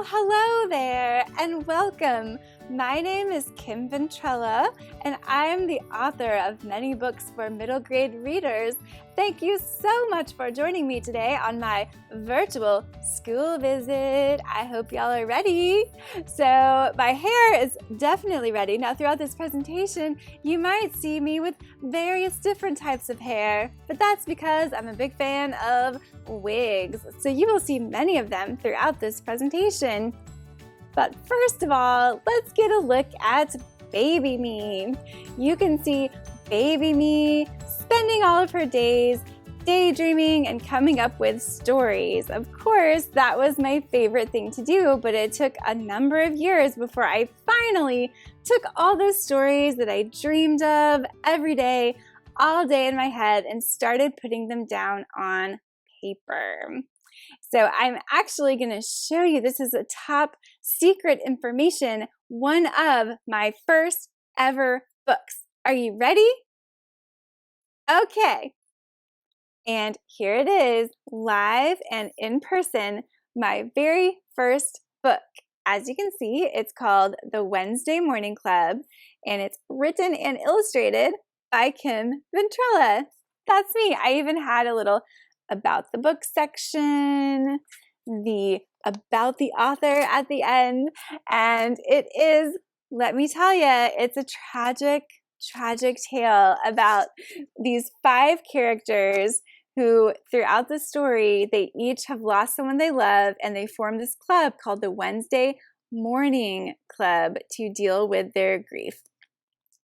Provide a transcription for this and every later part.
hello there and welcome. My name is Kim Ventrella and I am the author of many books for middle grade readers. Thank you so much for joining me today on my virtual school visit. I hope y'all are ready. So my hair is definitely ready. Now throughout this presentation, you might see me with various different types of hair, but that's because I'm a big fan of wigs. So you will see many of them throughout this presentation. But first of all, let's get a look at baby me. You can see baby me spending all of her days daydreaming and coming up with stories. Of course, that was my favorite thing to do, but it took a number of years before I finally took all those stories that I dreamed of every day, all day in my head, and started putting them down on paper. So I'm actually going to show you, this is a top secret information, one of my first ever books. Are you ready? Okay. And here it is, live and in person, my very first book. As you can see, it's called The Wednesday Morning Club, and it's written and illustrated by Kim Ventrella. That's me. I even had a little about the book section, the about the author at the end, and it is, let me tell you, it's a tragic tale about these 5 characters who throughout the story, they each have lost someone they love, and they form this club called the Wednesday Morning Club to deal with their grief.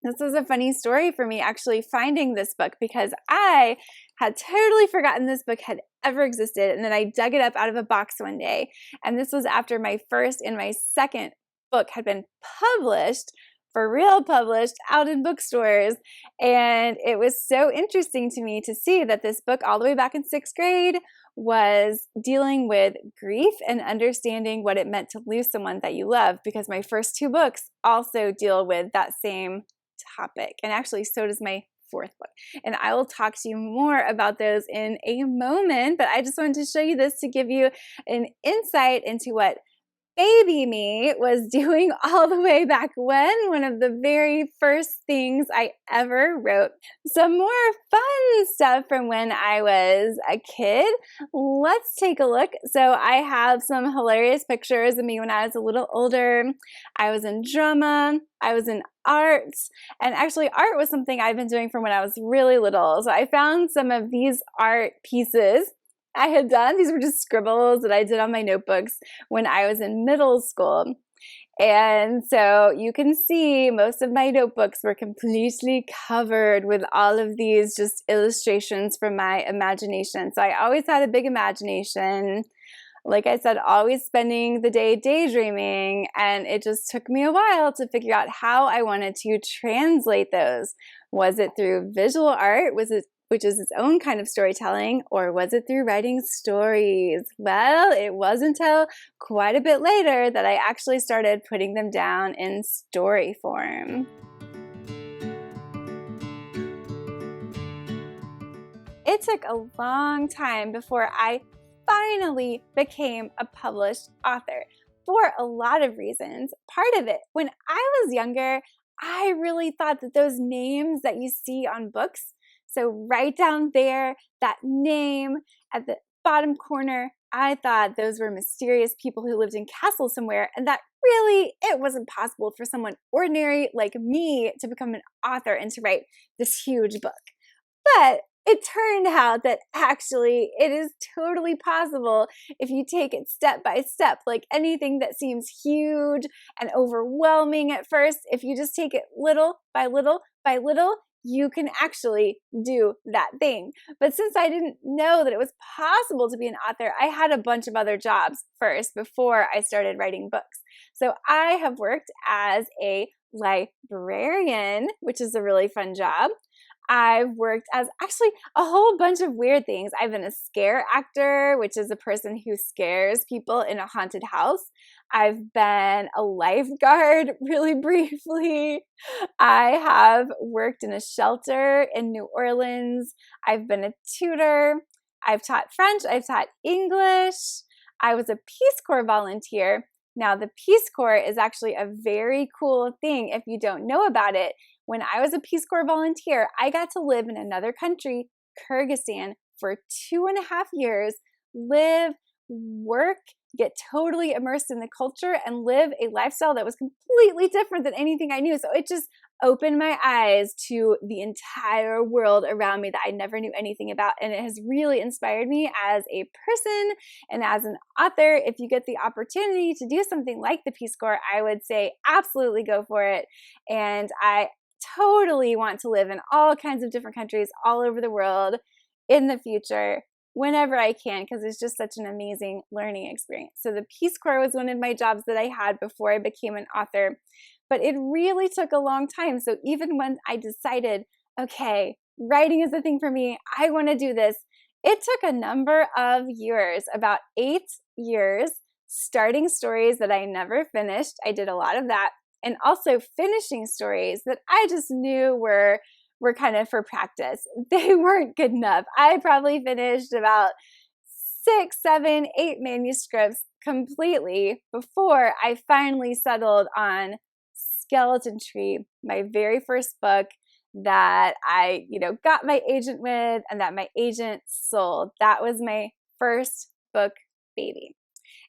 This was a funny story for me actually finding this book, because I had totally forgotten this book had ever existed, and then I dug it up out of a box one day, and this was after my first and my second book had been published, for real published, out in bookstores, and it was so interesting to me to see that this book all the way back in 6th grade was dealing with grief and understanding what it meant to lose someone that you love, because my first 2 books also deal with that same topic, and actually so does my 4th book, and I will talk to you more about those in a moment, but I just wanted to show you this to give you an insight into what baby me was doing all the way back when, one of the very first things I ever wrote. Some more fun stuff from when I was a kid. Let's take a look. So I have some hilarious pictures of me when I was a little older. I was in drama, I was in art, and actually art was something I've been doing from when I was really little. So I found some of these art pieces I had done. These were just scribbles that I did on my notebooks when I was in middle school. And so you can see most of my notebooks were completely covered with all of these just illustrations from my imagination. So I always had a big imagination. Like I said, always spending the day daydreaming, and it just took me a while to figure out how I wanted to translate those. Was it through visual art? Which is its own kind of storytelling, or was it through writing stories? Well, it wasn't until quite a bit later that I actually started putting them down in story form. It took a long time before I finally became a published author, for a lot of reasons. Part of it, when I was younger, I really thought that those names that you see on books, so right down there, that name at the bottom corner, I thought those were mysterious people who lived in castles somewhere, and that really it wasn't possible for someone ordinary like me to become an author and to write this huge book. But it turned out that actually it is totally possible if you take it step by step, like anything that seems huge and overwhelming at first. If you just take it little by little by little, you can actually do that thing. But since I didn't know that it was possible to be an author, I had a bunch of other jobs first before I started writing books. So I have worked as a librarian, which is a really fun job. I've worked as actually a whole bunch of weird things. I've been a scare actor, which is a person who scares people in a haunted house. I've been a lifeguard really briefly. I have worked in a shelter in New Orleans. I've been a tutor. I've taught French. I've taught English. I was a Peace Corps volunteer. Now, the Peace Corps is actually a very cool thing if you don't know about it. When I was a Peace Corps volunteer, I got to live in another country, Kyrgyzstan, for 2.5 years, live, work, get totally immersed in the culture, and live a lifestyle that was completely different than anything I knew. So it just opened my eyes to the entire world around me that I never knew anything about. And it has really inspired me as a person and as an author. If you get the opportunity to do something like the Peace Corps, I would say absolutely go for it. And I totally want to live in all kinds of different countries all over the world in the future, whenever I can, because it's just such an amazing learning experience. So the Peace Corps was one of my jobs that I had before I became an author, but it really took a long time. So even when I decided, okay, writing is the thing for me, I want to do this, it took a number of years, about 8 years, starting stories that I never finished. I did a lot of that, and also finishing stories that I just knew were kind of for practice. They weren't good enough. I probably finished about 6, 7, 8 manuscripts completely before I finally settled on Skeleton Tree, my very first book that I, got my agent with and that my agent sold. That was my first book baby.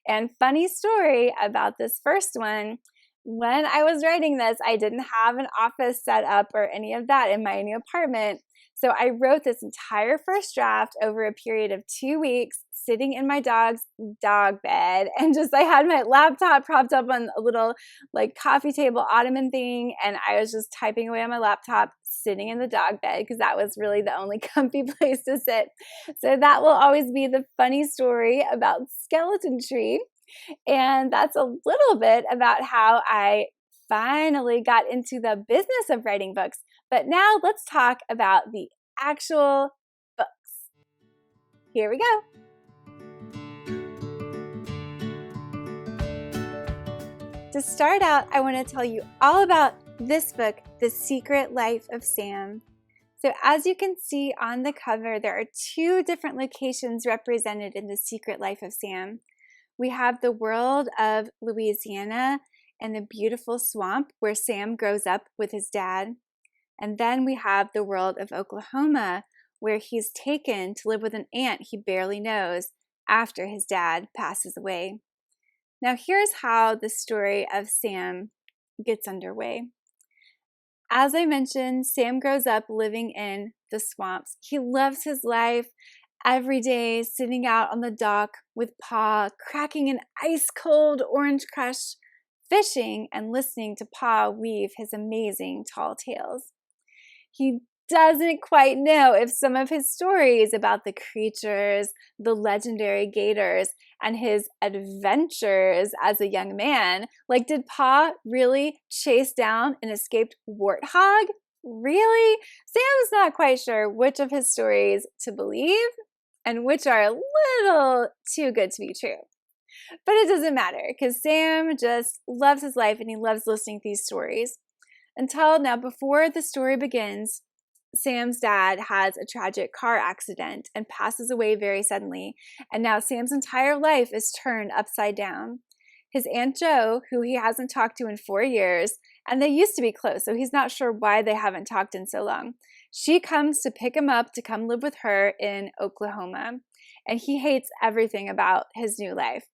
And funny story about this first one, when I was writing this, I didn't have an office set up or any of that in my new apartment. So I wrote this entire first draft over a period of 2 weeks, sitting in my dog's dog bed, and I had my laptop propped up on a little coffee table ottoman thing, and I was just typing away on my laptop, sitting in the dog bed, because that was really the only comfy place to sit. So that will always be the funny story about Skeleton Tree. And that's a little bit about how I finally got into the business of writing books. But now let's talk about the actual books. Here we go. To start out, I want to tell you all about this book, The Secret Life of Sam. So as you can see on the cover, there are 2 different locations represented in The Secret Life of Sam. We have the world of Louisiana and the beautiful swamp where Sam grows up with his dad. And then we have the world of Oklahoma, where he's taken to live with an aunt he barely knows after his dad passes away. Now here's how the story of Sam gets underway. As I mentioned, Sam grows up living in the swamps. He loves his life. Every day, sitting out on the dock with Pa, cracking an ice-cold orange crush, fishing, and listening to Pa weave his amazing tall tales. He doesn't quite know if some of his stories about the creatures, the legendary gators, and his adventures as a young man, did Pa really chase down an escaped warthog? Really? Sam's not quite sure which of his stories to believe and which are a little too good to be true. But it doesn't matter, because Sam just loves his life and he loves listening to these stories. Until now, before the story begins, Sam's dad has a tragic car accident and passes away very suddenly, and now Sam's entire life is turned upside down. His Aunt Jo, who he hasn't talked to in 4 years, and they used to be close, so he's not sure why they haven't talked in so long. She comes to pick him up to come live with her in Oklahoma, and he hates everything about his new life.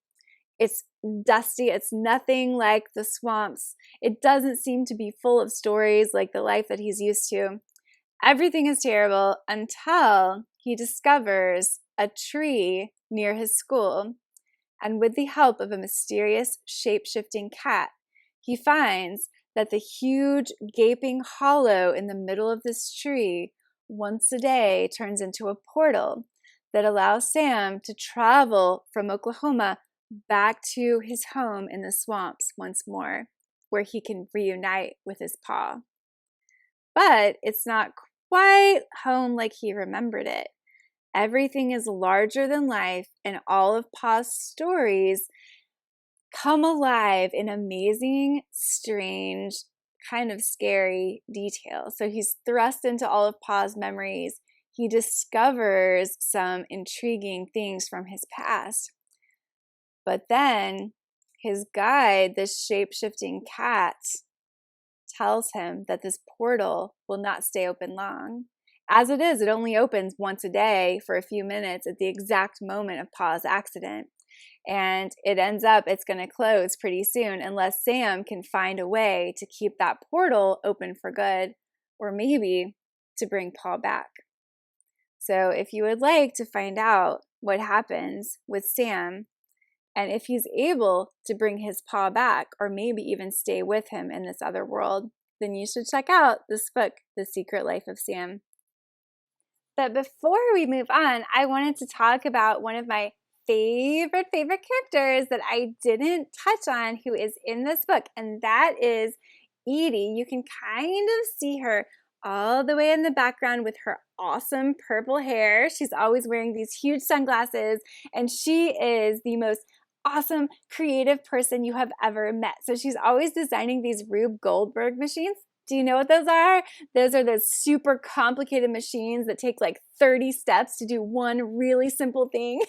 It's dusty. It's nothing like the swamps. It doesn't seem to be full of stories like the life that he's used to. Everything is terrible until he discovers a tree near his school, and with the help of a mysterious shape-shifting cat, he finds that the huge gaping hollow in the middle of this tree once a day turns into a portal that allows Sam to travel from Oklahoma back to his home in the swamps once more, where he can reunite with his Pa. But it's not quite home like he remembered it. Everything is larger than life, and all of Pa's stories come alive in amazing, strange, kind of scary detail. So he's thrust into all of Pa's memories. He discovers some intriguing things from his past. But then his guide, this shape-shifting cat, tells him that this portal will not stay open long. As it is, it only opens once a day for a few minutes at the exact moment of Pa's accident. And it ends up, it's going to close pretty soon unless Sam can find a way to keep that portal open for good, or maybe to bring Pa back. So if you would like to find out what happens with Sam, and if he's able to bring his Pa back, or maybe even stay with him in this other world, then you should check out this book, The Secret Life of Sam. But before we move on, I wanted to talk about one of my favorite characters that I didn't touch on who is in this book, and that is Edie. You can kind of see her all the way in the background with her awesome purple hair. She's always wearing these huge sunglasses, and she is the most awesome creative person you have ever met. So she's always designing these Rube Goldberg machines. Do you know what those are? Those are those super complicated machines that take like 30 steps to do one really simple thing.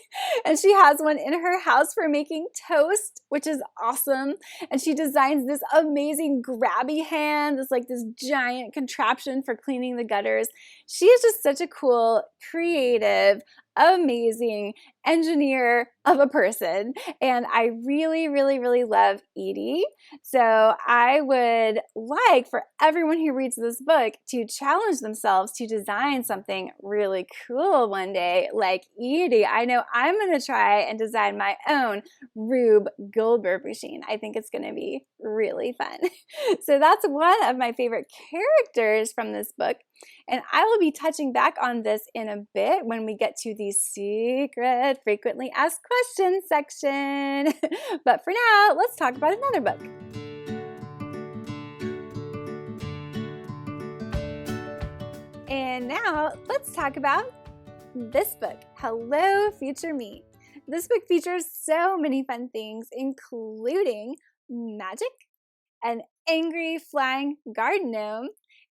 And she has one in her house for making toast, which is awesome. And she designs this amazing grabby hand, this giant contraption for cleaning the gutters. She is just such a cool, creative, amazing engineer of a person, and I really love Edie. So I would like for everyone who reads this book to challenge themselves to design something really cool one day like Edie. I know I'm going to try and design my own Rube Goldberg machine. I think it's going to be really fun. So that's one of my favorite characters from this book. And I will be touching back on this in a bit when we get to the secret frequently asked questions section. But for now, let's talk about another book. And now let's talk about this book, Hello Future Me. This book features so many fun things, including magic, an angry flying garden gnome,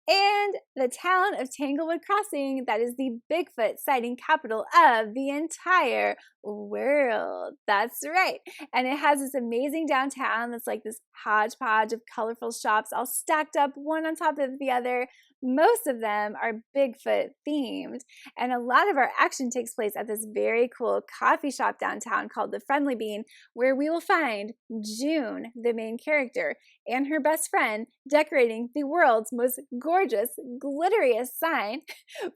and the town of Tanglewood Crossing that is the Bigfoot sighting capital of the entire world. That's right. And it has this amazing downtown that's like this hodgepodge of colorful shops all stacked up one on top of the other. Most of them are Bigfoot themed. And a lot of our action takes place at this very cool coffee shop downtown called the Friendly Bean, where we will find June, the main character, and her best friend decorating the world's most gorgeous, glitteriest sign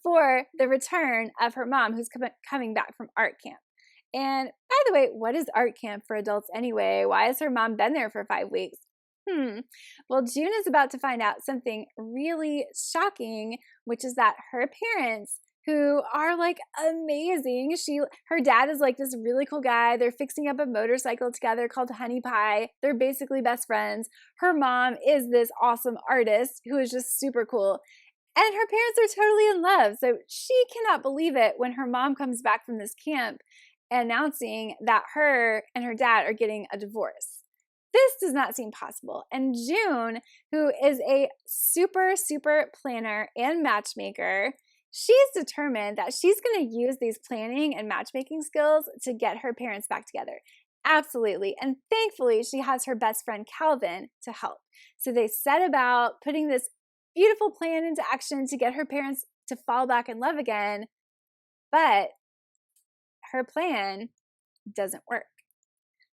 for the return of her mom, who's coming back from art camp. And by the way, what is art camp for adults anyway? Why has her mom been there for 5 weeks? Well, June is about to find out something really shocking, which is that her parents, who are like amazing. Her dad is like this really cool guy. They're fixing up a motorcycle together called Honey Pie. They're basically best friends. Her mom is this awesome artist who is just super cool. And her parents are totally in love. So she cannot believe it when her mom comes back from this camp announcing that her and her dad are getting a divorce. This does not seem possible. And June, who is a super planner and matchmaker, she's determined that she's going to use these planning and matchmaking skills to get her parents back together. Absolutely. And thankfully, she has her best friend Calvin to help. So they set about putting this beautiful plan into action to get her parents to fall back in love again. But her plan doesn't work.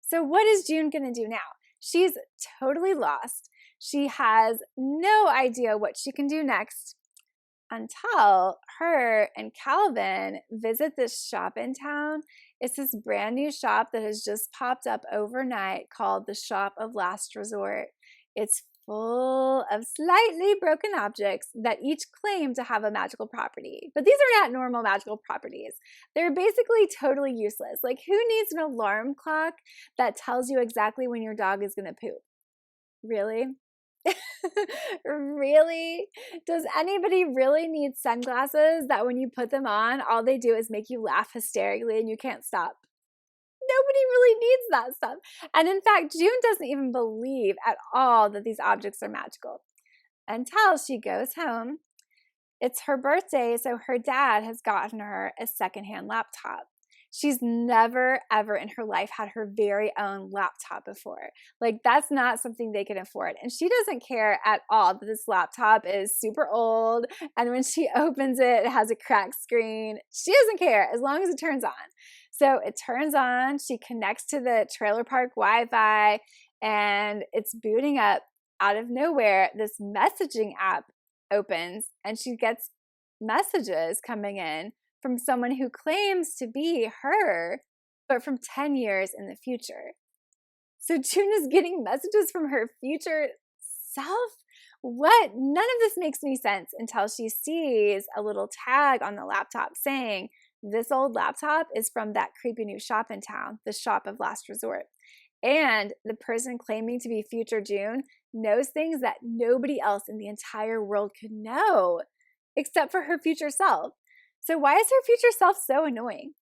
So what is June going to do now? She's totally lost. She has no idea what she can do next until her and Calvin visit this shop in town. It's this brand new shop that has just popped up overnight called the Shop of Last Resort. It's full of slightly broken objects that each claim to have a magical property. But these are not normal magical properties. They're basically totally useless. Like, who needs an alarm clock that tells you exactly when your dog is going to poop? Really? Really? Does anybody really need sunglasses that when you put them on, all they do is make you laugh hysterically and you can't stop? Nobody really needs that stuff. And in fact, June doesn't even believe at all that these objects are magical until she goes home. It's her birthday, so her dad has gotten her a secondhand laptop. She's never, ever in her life had her very own laptop before. Like, that's not something they can afford. And she doesn't care at all that this laptop is super old. And when she opens it, it has a cracked screen. She doesn't care as long as it turns on. So it turns on, she connects to the trailer park Wi-Fi, and it's booting up. Out of nowhere, this messaging app opens, and she gets messages coming in from someone who claims to be her, but from 10 years in the future. So June is getting messages from her future self? What? None of this makes any sense until she sees a little tag on the laptop saying, this old laptop is from that creepy new shop in town, the Shop of Last Resort. And the person claiming to be future June knows things that nobody else in the entire world could know, except for her future self. So why is her future self so annoying?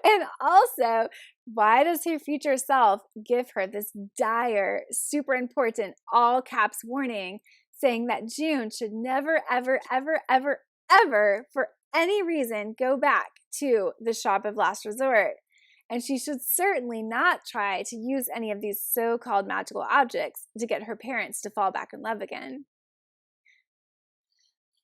And also, why does her future self give her this dire, super important, all caps warning saying that June should never, ever, ever, ever, ever, for any reason, go back to the Shop of Last Resort? And she should certainly not try to use any of these so-called magical objects to get her parents to fall back in love again.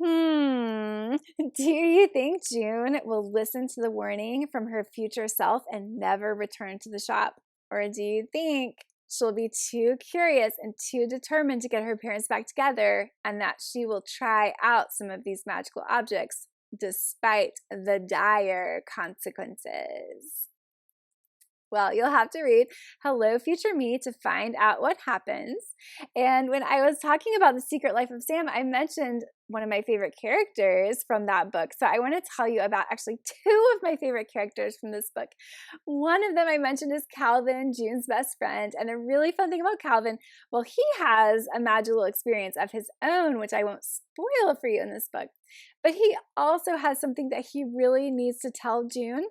Do you think June will listen to the warning from her future self and never return to the shop? Or do you think she'll be too curious and too determined to get her parents back together, and that she will try out some of these magical objects despite the dire consequences? Well, you'll have to read Hello, Future Me to find out what happens. And when I was talking about The Secret Life of Sam, I mentioned one of my favorite characters from that book. So I want to tell you about actually two of my favorite characters from this book. One of them I mentioned is Calvin, June's best friend. And a really fun thing about Calvin, well, he has a magical experience of his own, which I won't spoil for you in this book. But he also has something that he really needs to tell June.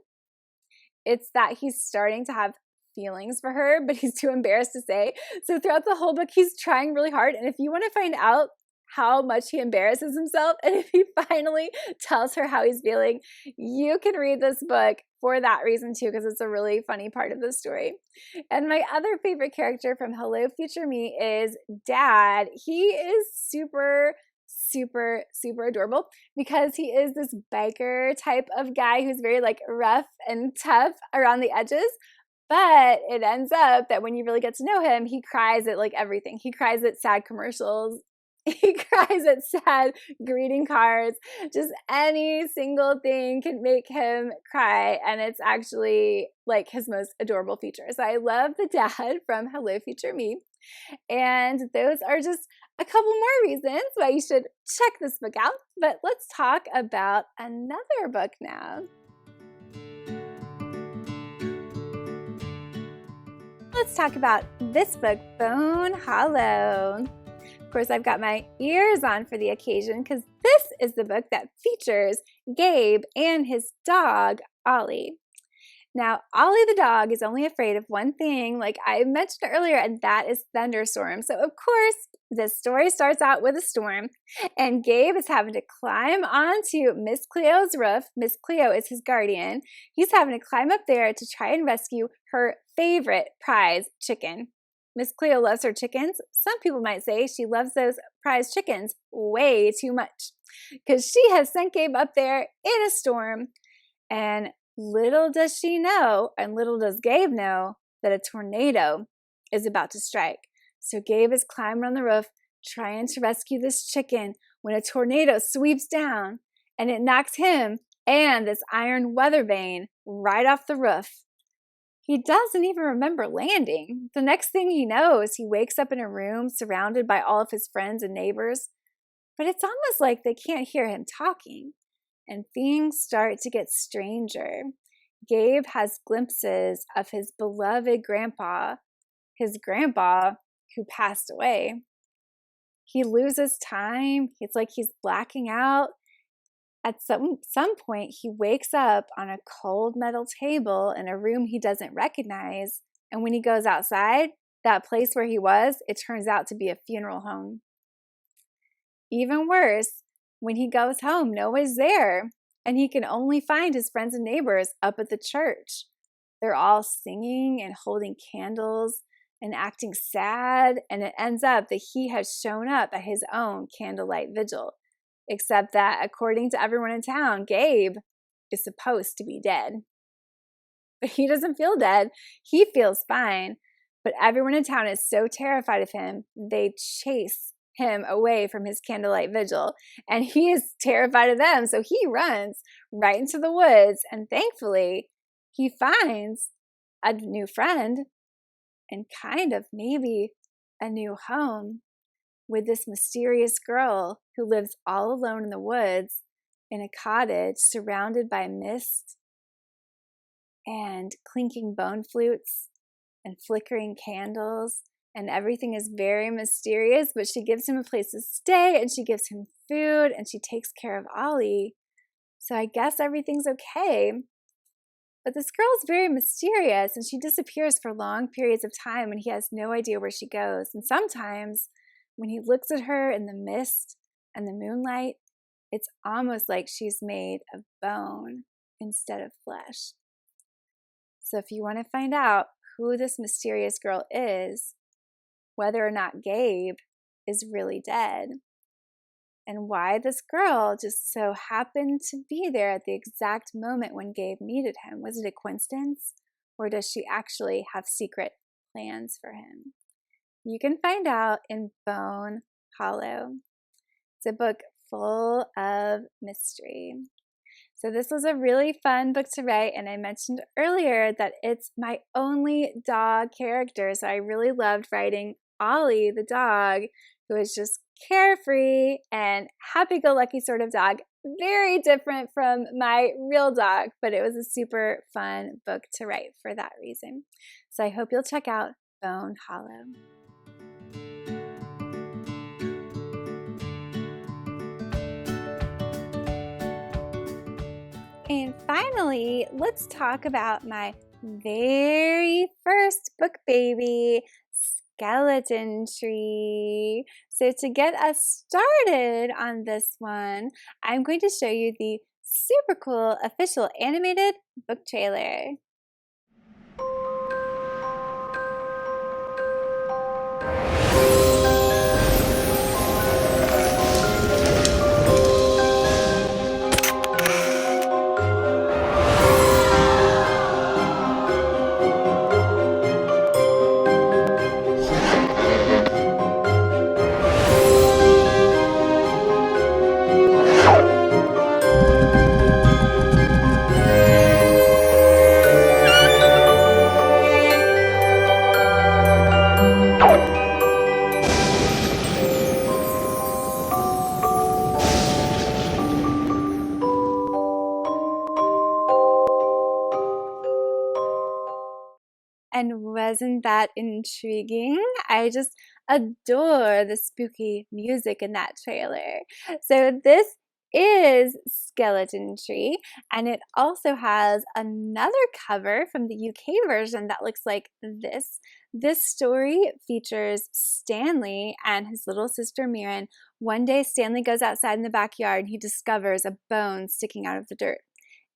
It's that he's starting to have feelings for her, but he's too embarrassed to say. So throughout the whole book, he's trying really hard. And if you want to find out how much he embarrasses himself, and if he finally tells her how he's feeling, you can read this book for that reason too, because it's a really funny part of the story. And my other favorite character from Hello, Future Me is Dad. He is super adorable because he is this biker type of guy who's very like rough and tough around the edges. But it ends up that when you really get to know him, he cries at like everything. He cries at sad commercials. He cries at sad greeting cards. Just any single thing can make him cry. And it's actually like his most adorable feature. So I love the dad from Hello, Future Me. And those are just a couple more reasons why you should check this book out. But let's talk about another book now. Let's talk about this book, Bone Hollow. Of course, I've got my ears on for the occasion because this is the book that features Gabe and his dog, Ollie. Now, Ollie the dog is only afraid of one thing, like I mentioned earlier, and that is thunderstorms. So, of course, this story starts out with a storm, and Gabe is having to climb onto Miss Cleo's roof. Miss Cleo is his guardian. He's having to climb up there to try and rescue her favorite prize chicken. Miss Cleo loves her chickens. Some people might say she loves those prize chickens way too much because she has sent Gabe up there in a storm, and little does she know, and little does Gabe know, that a tornado is about to strike. So Gabe is climbing on the roof, trying to rescue this chicken, when a tornado sweeps down, and it knocks him and this iron weather vane right off the roof. He doesn't even remember landing. The next thing he knows, he wakes up in a room surrounded by all of his friends and neighbors, but it's almost like they can't hear him talking. And things start to get stranger. Gabe has glimpses of his beloved grandpa, his grandpa who passed away. He loses time. It's like he's blacking out. At some point, he wakes up on a cold metal table in a room he doesn't recognize. And when he goes outside, that place where he was, it turns out to be a funeral home. Even worse, when he goes home, no one's there. and he can only find his friends and neighbors up at the church. They're all singing and holding candles and acting sad, and it ends up that he has shown up at his own candlelight vigil, except that according to everyone in town, Gabe is supposed to be dead. But he doesn't feel dead. He feels fine, but everyone in town is so terrified of him, they chase him away from his candlelight vigil, and he is terrified of them, so he runs right into the woods, and thankfully he finds a new friend and kind of maybe a new home with this mysterious girl who lives all alone in the woods in a cottage surrounded by mist and clinking bone flutes and flickering candles, and everything is very mysterious, but she gives him a place to stay, and she gives him food, and she takes care of Ollie. So I guess everything's okay. But this girl is very mysterious, and she disappears for long periods of time, and he has no idea where she goes. And sometimes when he looks at her in the mist and the moonlight, it's almost like she's made of bone instead of flesh. So if you want to find out who this mysterious girl is, whether or not Gabe is really dead, and why this girl just so happened to be there at the exact moment when Gabe needed him. Was it a coincidence, or does she actually have secret plans for him? You can find out in Bone Hollow. It's a book full of mystery. So this was a really fun book to write, and I mentioned earlier that it's my only dog character, so I really loved writing Ollie, the dog, who is just carefree and happy-go-lucky sort of dog. Very different from my real dog, but it was a super fun book to write for that reason. So I hope you'll check out Bone Hollow. And finally, let's talk about my very first book baby, Skeleton Tree. So to get us started on this one, I'm going to show you the super cool official animated book trailer. And wasn't that intriguing? I just adore the spooky music in that trailer. So this is Skeleton Tree, and it also has another cover from the UK version that looks like this. This story features Stanley and his little sister Mirren. One day Stanley goes outside in the backyard and he discovers a bone sticking out of the dirt.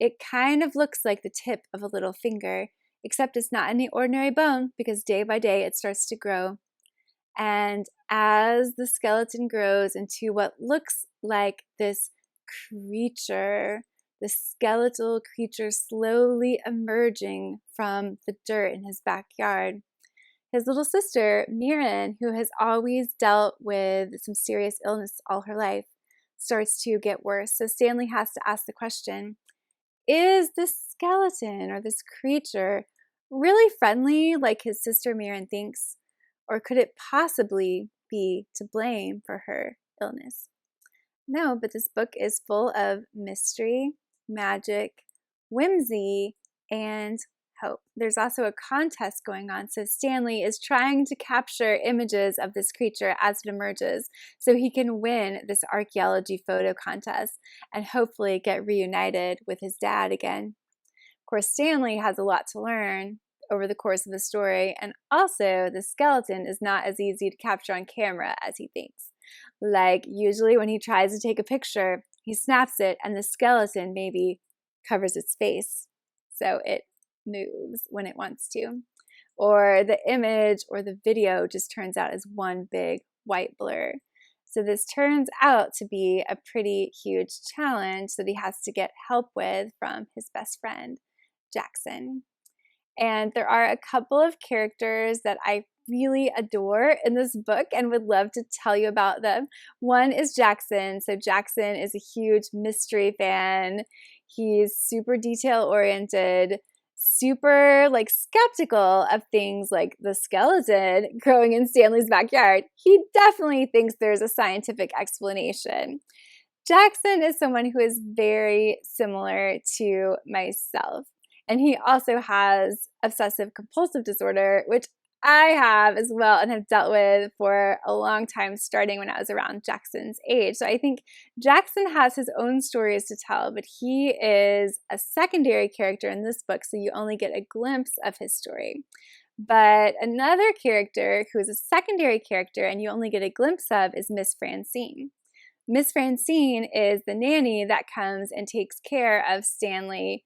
It kind of looks like the tip of a little finger, except it's not any ordinary bone because day by day it starts to grow. And as the skeleton grows into what looks like this creature, the skeletal creature slowly emerging from the dirt in his backyard, his little sister, Mirren, who has always dealt with some serious illness all her life, starts to get worse. So Stanley has to ask the question, is this skeleton or this creature really friendly like his sister Mirren thinks? Or could it possibly be to blame for her illness? No, but this book is full of mystery, magic, whimsy, and hope. There's also a contest going on. So Stanley is trying to capture images of this creature as it emerges so he can win this archaeology photo contest and hopefully get reunited with his dad again. Of course, Stanley has a lot to learn over the course of the story, and also the skeleton is not as easy to capture on camera as he thinks. Like usually when he tries to take a picture, he snaps it, and the skeleton maybe covers its face so it moves when it wants to. Or the image or the video just turns out as one big white blur. So this turns out to be a pretty huge challenge that he has to get help with from his best friend, Jackson. And there are a couple of characters that I really adore in this book and would love to tell you about them. One is Jackson. So Jackson is a huge mystery fan. He's super detail oriented, super skeptical of things like the skeleton growing in Stanley's backyard. He definitely thinks there's a scientific explanation. Jackson is someone who is very similar to myself. And he also has obsessive compulsive disorder, which I have as well and have dealt with for a long time, starting when I was around Jackson's age. So I think Jackson has his own stories to tell, but he is a secondary character in this book, so you only get a glimpse of his story. But another character who is a secondary character and you only get a glimpse of is Miss Francine. Miss Francine is the nanny that comes and takes care of Stanley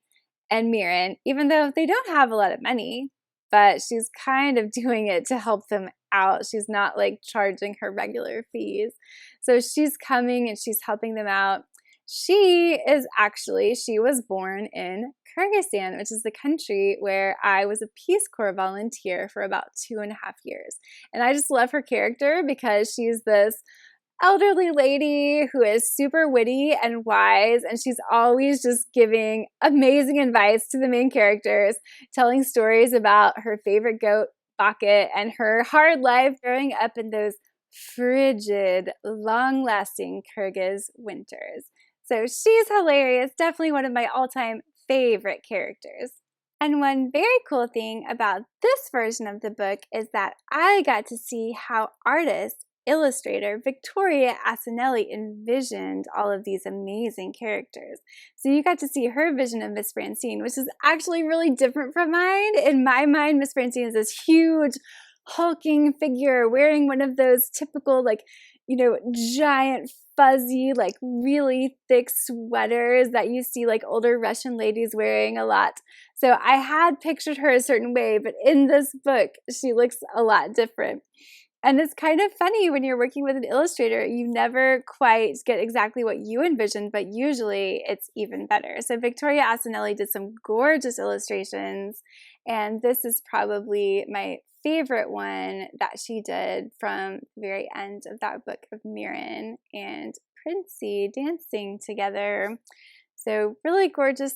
and Mirren, even though they don't have a lot of money, but she's kind of doing it to help them out. She's not charging her regular fees. So she's coming and she's helping them out. She was born in Kyrgyzstan, which is the country where I was a Peace Corps volunteer for about 2.5 years. And I just love her character because she's this elderly lady who is super witty and wise, and she's always just giving amazing advice to the main characters, telling stories about her favorite goat, Bucket, and her hard life growing up in those frigid, long-lasting Kyrgyz winters. So she's hilarious, definitely one of my all-time favorite characters. And one very cool thing about this version of the book is that I got to see how illustrator Victoria Asinelli envisioned all of these amazing characters. So you got to see her vision of Miss Francine, which is actually really different from mine. In my mind, Miss Francine is this huge, hulking figure wearing one of those typical, giant, fuzzy, really thick sweaters that you see older Russian ladies wearing a lot. So I had pictured her a certain way, but in this book, she looks a lot different. And it's kind of funny when you're working with an illustrator, you never quite get exactly what you envisioned, but usually it's even better. So Victoria Asinelli did some gorgeous illustrations, and this is probably my favorite one that she did from the very end of that book of Mirren and Princey dancing together. So really gorgeous,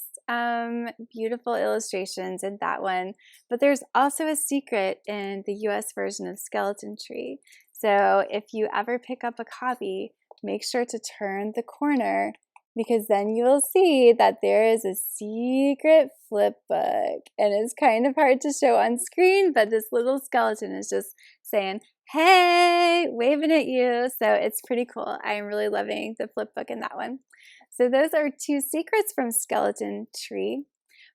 beautiful illustrations in that one. But there's also a secret in the US version of Skeleton Tree. So if you ever pick up a copy, make sure to turn the corner, because then you will see that there is a secret flip book. And it's kind of hard to show on screen, but this little skeleton is just saying, hey, waving at you. So it's pretty cool. I'm really loving the flip book in that one. So those are 2 secrets from Skeleton Tree.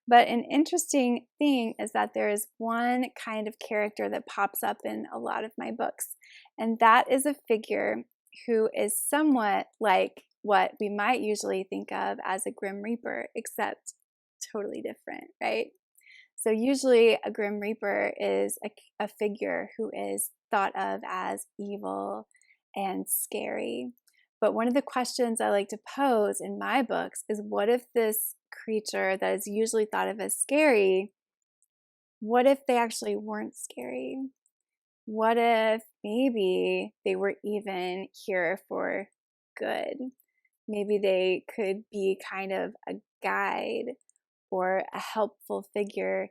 But an interesting thing is that there is one kind of character that pops up in a lot of my books, and that is a figure who is somewhat like what we might usually think of as a Grim Reaper, except totally different, right? So usually a Grim Reaper is a figure who is thought of as evil and scary. But one of the questions I like to pose in my books is, what if this creature that is usually thought of as scary, what if they actually weren't scary? What if maybe they were even here for good? Maybe they could be kind of a guide or a helpful figure,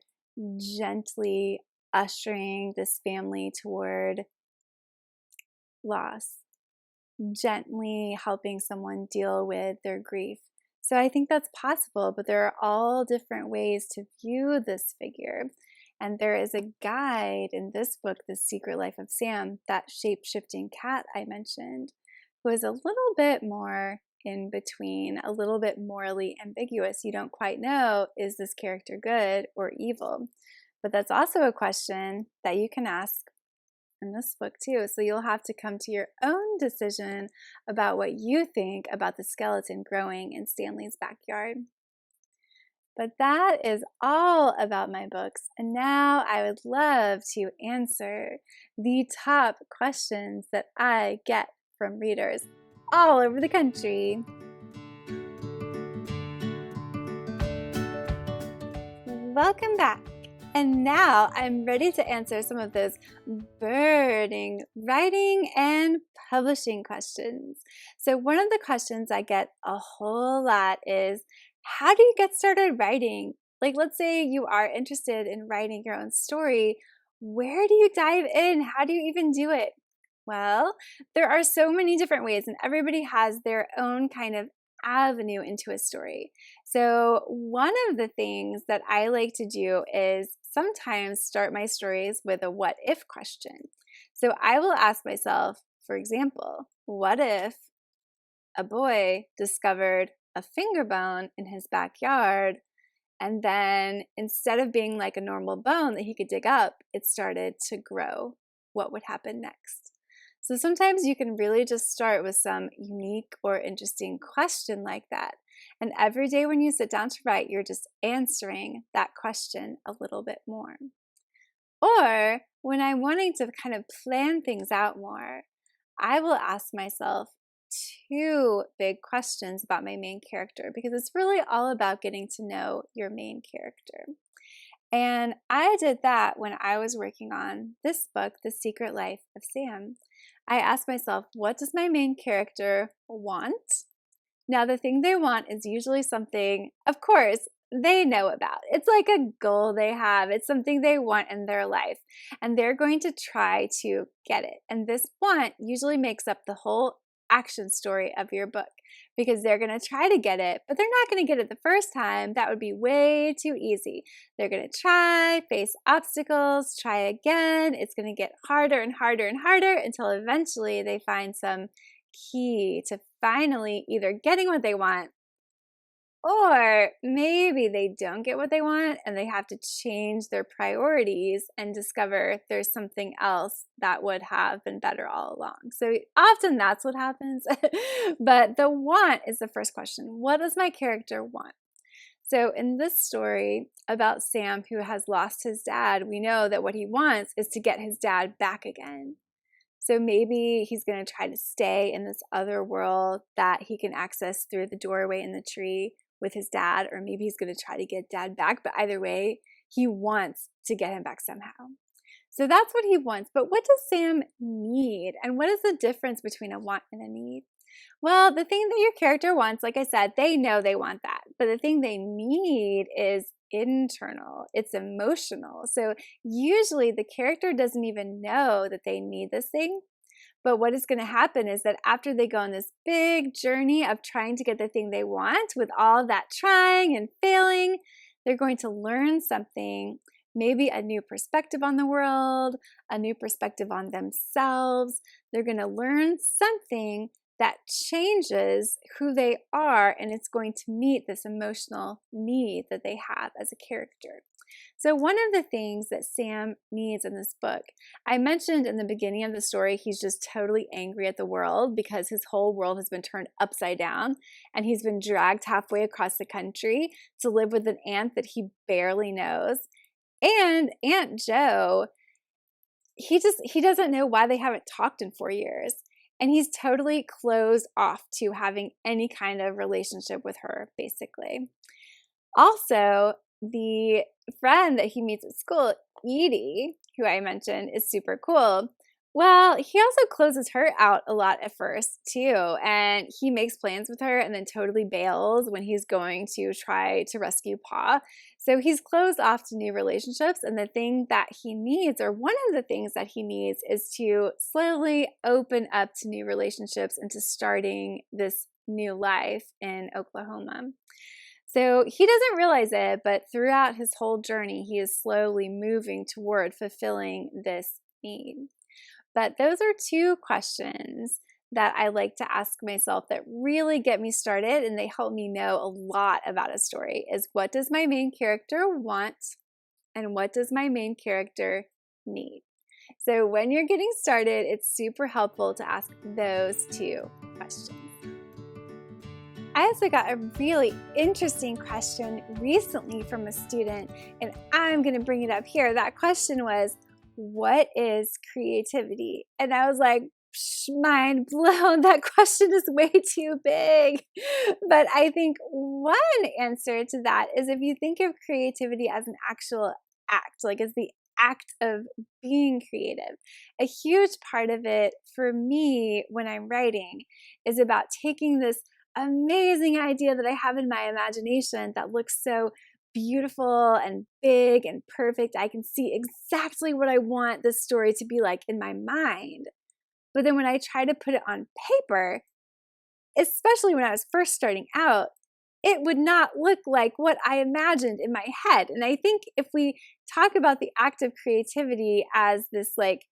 gently ushering this family toward loss, gently helping someone deal with their grief. So I think that's possible, but there are all different ways to view this figure. And there is a guide in this book, The Secret Life of Sam, that shape-shifting cat I mentioned, who is a little bit more in between, a little bit morally ambiguous. You don't quite know, is this character good or evil? But that's also a question that you can ask in this book too. So you'll have to come to your own decision about what you think about the skeleton growing in Stanley's backyard. But that is all about my books. And now I would love to answer the top questions that I get from readers all over the country. Welcome back. And now I'm ready to answer some of those burning writing and publishing questions. So one of the questions I get a whole lot is, how do you get started writing? Like, let's say you are interested in writing your own story. Where do you dive in? How do you even do it? Well, there are so many different ways, and everybody has their own kind of avenue into a story. So one of the things that I like to do is sometimes start my stories with a what if question. So I will ask myself, for example, what if a boy discovered a finger bone in his backyard, and then instead of being like a normal bone that he could dig up, it started to grow? What would happen next? So sometimes you can really just start with some unique or interesting question like that. And every day when you sit down to write, you're just answering that question a little bit more. Or when I'm wanting to kind of plan things out more, I will ask myself two big questions about my main character, because it's really all about getting to know your main character. And I did that when I was working on this book, The Secret Life of Sam. I asked myself, what does my main character want? Now, the thing they want is usually something, of course, they know about. It's like a goal they have. It's something they want in their life, and they're going to try to get it. And this want usually makes up the whole action story of your book, because they're going to try to get it, but they're not going to get it the first time. That would be way too easy. They're going to try, face obstacles, try again. It's going to get harder and harder and harder until eventually they find some key to finally either getting what they want, or maybe they don't get what they want and they have to change their priorities and discover there's something else that would have been better all along. So often that's what happens. But the want is the first question. What does my character want? So in this story about Sam, who has lost his dad, we know that what he wants is to get his dad back again. So maybe he's going to try to stay in this other world that he can access through the doorway in the tree with his dad, or maybe he's going to try to get dad back. But either way, he wants to get him back somehow. So that's what he wants. But what does Sam need? And what is the difference between a want and a need? Well, the thing that your character wants, like I said, they know they want that. But the thing they need is internal. It's emotional. So usually the character doesn't even know that they need this thing. But what is going to happen is that after they go on this big journey of trying to get the thing they want, with all that trying and failing, they're going to learn something, maybe a new perspective on the world, a new perspective on themselves. They're going to learn something that changes who they are, and it's going to meet this emotional need that they have as a character. So one of the things that Sam needs in this book, I mentioned in the beginning of the story, he's just totally angry at the world because his whole world has been turned upside down, and he's been dragged halfway across the country to live with an aunt that he barely knows. And Aunt Jo, he doesn't know why they haven't talked in 4 years. And he's totally closed off to having any kind of relationship with her, basically. Also, the friend that he meets at school, Edie, who I mentioned, is super cool. Well, he also closes her out a lot at first, too. And he makes plans with her and then totally bails when he's going to try to rescue Pa. So he's closed off to new relationships. And the thing that he needs, or one of the things that he needs, is to slowly open up to new relationships and to starting this new life in Oklahoma. So he doesn't realize it, but throughout his whole journey, he is slowly moving toward fulfilling this need. But those are two questions that I like to ask myself that really get me started, and they help me know a lot about a story, is what does my main character want, and what does my main character need? So when you're getting started, it's super helpful to ask those two questions. I also got a really interesting question recently from a student, and I'm going to bring it up here. That question was, what is creativity? And I was like, mind blown. That question is way too big. But I think one answer to that is if you think of creativity as an actual act, like as the act of being creative. A huge part of it for me when I'm writing is about taking this amazing idea that I have in my imagination that looks so beautiful and big and perfect. I can see exactly what I want this story to be like in my mind. But then when I try to put it on paper, especially when I was first starting out, it would not look like what I imagined in my head. And I think if we talk about the act of creativity as this like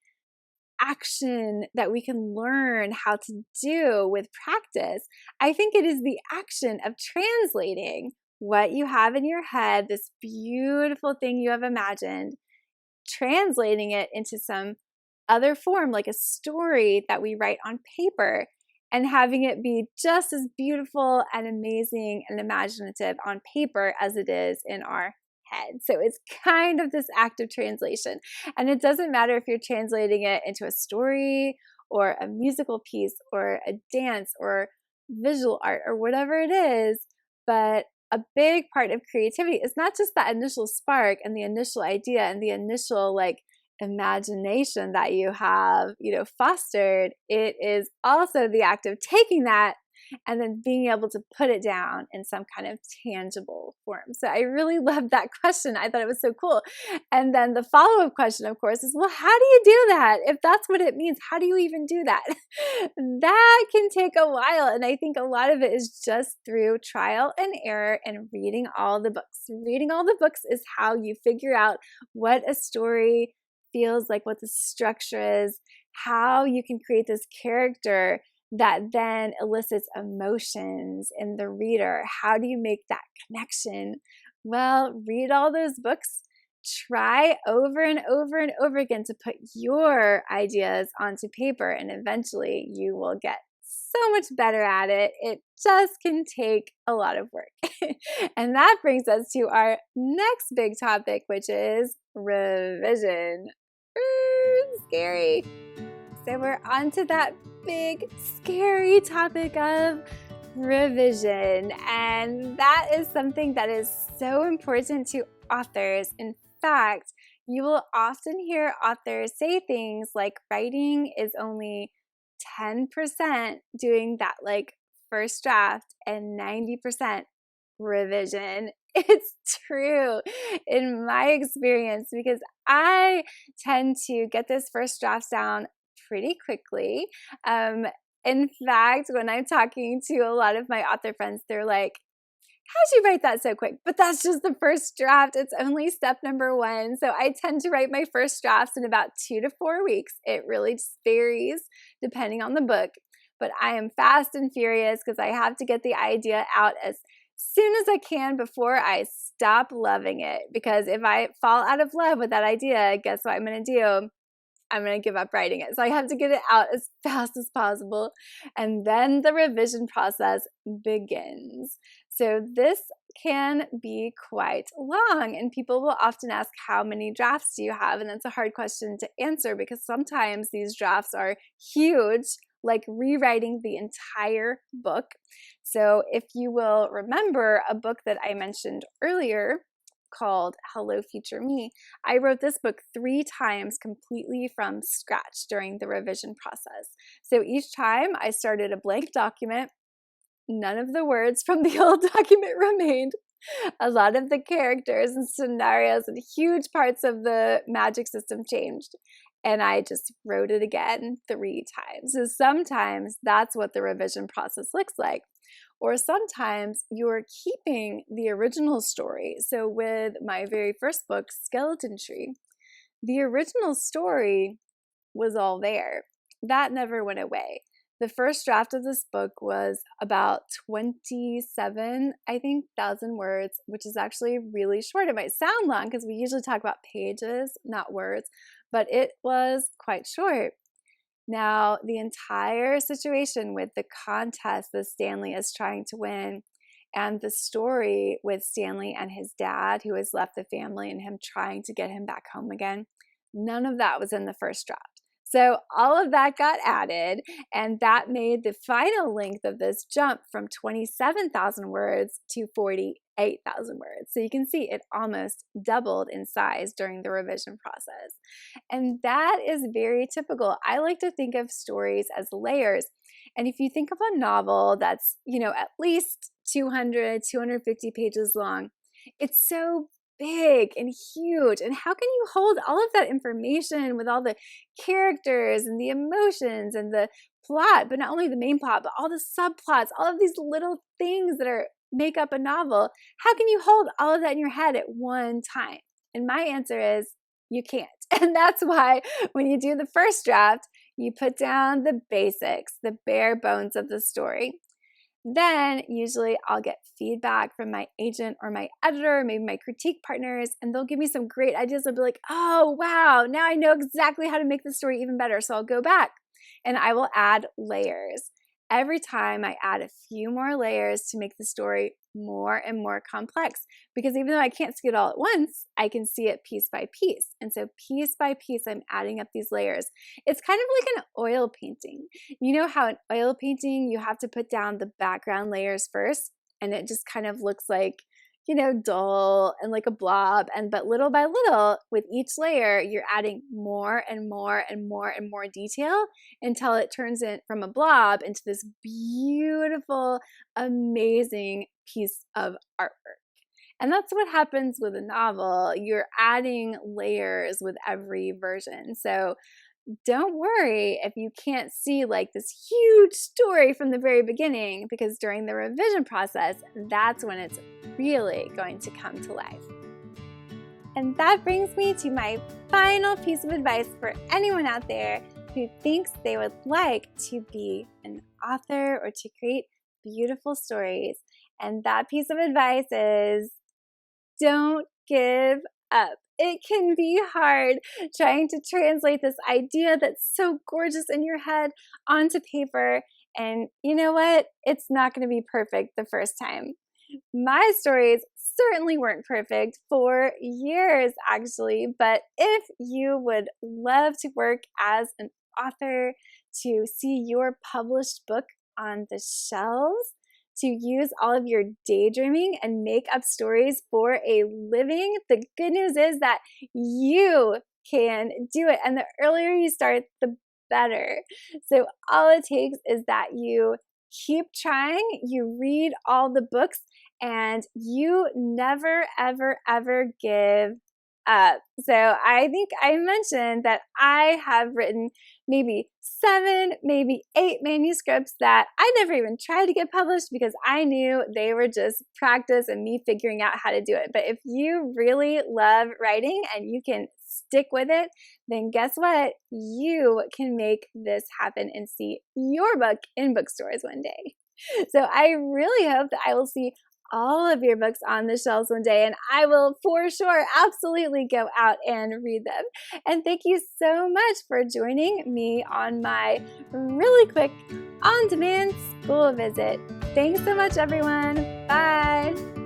action that we can learn how to do with practice, I think it is the action of translating what you have in your head, this beautiful thing you have imagined, translating it into some other form, like a story that we write on paper, and having it be just as beautiful and amazing and imaginative on paper as it is in our head. So it's kind of this act of translation. And it doesn't matter if you're translating it into a story or a musical piece or a dance or visual art or whatever it is, but a big part of creativity is not just that initial spark and the initial idea and the initial like imagination that you have, fostered. It is also the act of taking that and then being able to put it down in some kind of tangible form. So I really loved that question. I thought it was so cool. And then the follow-up question, of course, is, well, how do you do that? If that's what it means, how do you even do that? That can take a while. And I think a lot of it is just through trial and error and reading all the books. Reading all the books is how you figure out what a story feels like, what the structure is, how you can create this character that then elicits emotions in the reader. How do you make that connection? Well, read all those books. Try over and over and over again to put your ideas onto paper, and eventually you will get so much better at it. It just can take a lot of work. And that brings us to our next big topic, which is revision. Scary. So we're on to that big, scary topic of revision. And that is something that is so important to authors. In fact, you will often hear authors say things like writing is only 10% doing that like first draft and 90% revision. It's true in my experience because I tend to get this first draft down pretty quickly. In fact, when I'm talking to a lot of my author friends, they're like, how'd you write that so quick? But that's just the first draft. It's only step number 1. So I tend to write my first drafts in about 2 to 4 weeks. It really just varies depending on the book. But I am fast and furious because I have to get the idea out as soon as I can before I stop loving it. Because if I fall out of love with that idea, guess what I'm going to do? I'm going to give up writing it. So I have to get it out as fast as possible. And then the revision process begins. So this can be quite long. And people will often ask, how many drafts do you have? And that's a hard question to answer because sometimes these drafts are huge, like rewriting the entire book. So if you will remember a book that I mentioned earlier, called Hello Future Me, I wrote this book 3 times completely from scratch during the revision process. So each time I started a blank document. None of the words from the old document remained. A lot of the characters and scenarios and huge parts of the magic system changed. And I just wrote it again 3 times. So sometimes that's what the revision process looks like. Or sometimes you're keeping the original story. So with my very first book, Skeleton Tree, the original story was all there. That never went away. The first draft of this book was about 27, I think, thousand words, which is actually really short. It might sound long because we usually talk about pages, not words, but it was quite short. Now, the entire situation with the contest that Stanley is trying to win and the story with Stanley and his dad, who has left the family, and him trying to get him back home again, none of that was in the first draft. So all of that got added, and that made the final length of this jump from 27,000 words to 48,000 words. So you can see it almost doubled in size during the revision process. And that is very typical. I like to think of stories as layers. And if you think of a novel that's, at least 200, 250 pages long, it's so big and huge. And how can you hold all of that information with all the characters and the emotions and the plot, but not only the main plot, but all the subplots, all of these little things that make up a novel? How can you hold all of that in your head at one time? And my answer is you can't. And that's why when you do the first draft, you put down the basics, the bare bones of the story. Then usually I'll get feedback from my agent or my editor, maybe my critique partners, and they'll give me some great ideas. I'll be like, oh, wow, now I know exactly how to make the story even better. So I'll go back and I will add layers. Every time I add a few more layers to make the story more and more complex, because even though I can't see it all at once, I can see it piece by piece. And so piece by piece, I'm adding up these layers. It's kind of like an oil painting. You know how in oil painting, you have to put down the background layers first, and it just kind of looks like, dull and like a blob. But little by little, with each layer, you're adding more and more and more and more detail until it turns it from a blob into this beautiful, amazing piece of artwork. And that's what happens with a novel. You're adding layers with every version. So don't worry if you can't see like this huge story from the very beginning, because during the revision process, that's when it's really going to come to life. And that brings me to my final piece of advice for anyone out there who thinks they would like to be an author or to create beautiful stories. And that piece of advice is don't give up. It can be hard trying to translate this idea that's so gorgeous in your head onto paper. And you know what? It's not going to be perfect the first time. My stories certainly weren't perfect for years, actually. But if you would love to work as an author, to see your published book on the shelves, to use all of your daydreaming and make up stories for a living, the good news is that you can do it. And the earlier you start, the better. So all it takes is that you keep trying, you read all the books, and you never, ever, ever give up. So I think I mentioned that I have written maybe 7, maybe 8 manuscripts that I never even tried to get published because I knew they were just practice and me figuring out how to do it. But if you really love writing and you can stick with it, then guess what? You can make this happen and see your book in bookstores one day. So I really hope that I will see all of your books on the shelves one day, and I will for sure absolutely go out and read them. And thank you so much for joining me on my really quick on-demand school visit. Thanks so much, everyone. Bye.